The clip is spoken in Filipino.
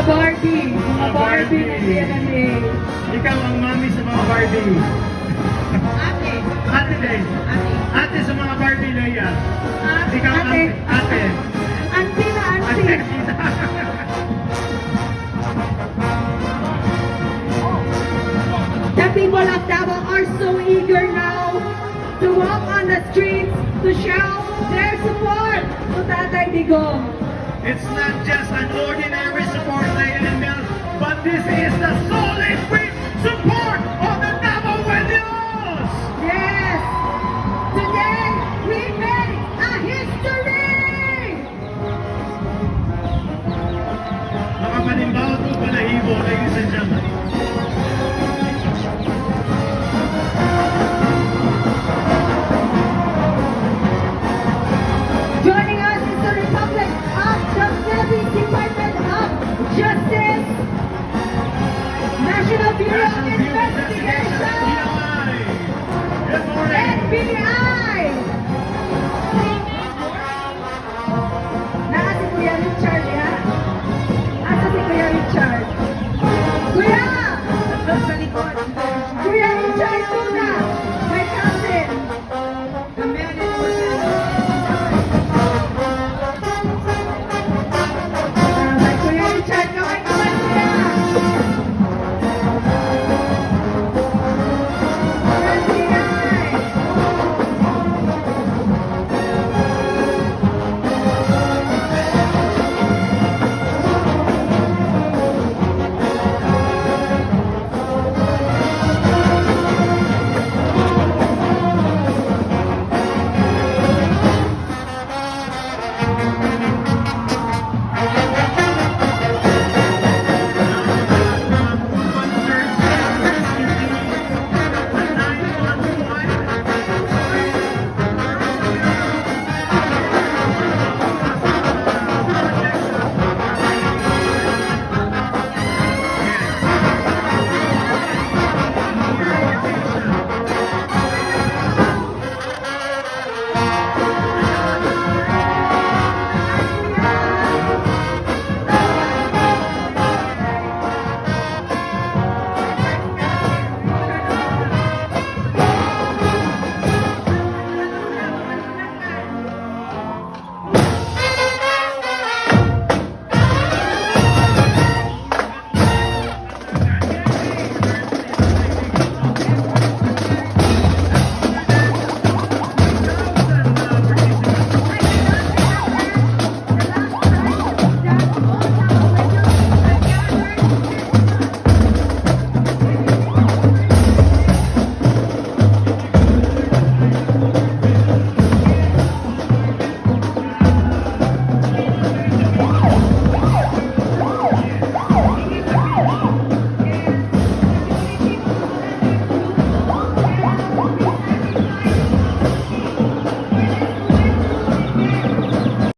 Barbie. Mga Barbie na DNA. Ikaw ang mami sa mga Barbie. Ate. Ate din. Ate. Ate sa mga Barbie, Leia. Ate. Ikaw ang ate. Auntie na Ate. auntie. The people of Davao are so eager now to walk on the streets to show their support to Tatay Digong. It's not just an ordinary support, Leia and Mel, but this is the solid free support of the Davaoenos! Yes! Today, we make a history! Makapanimbaw po balahibo, ladies and gentlemen.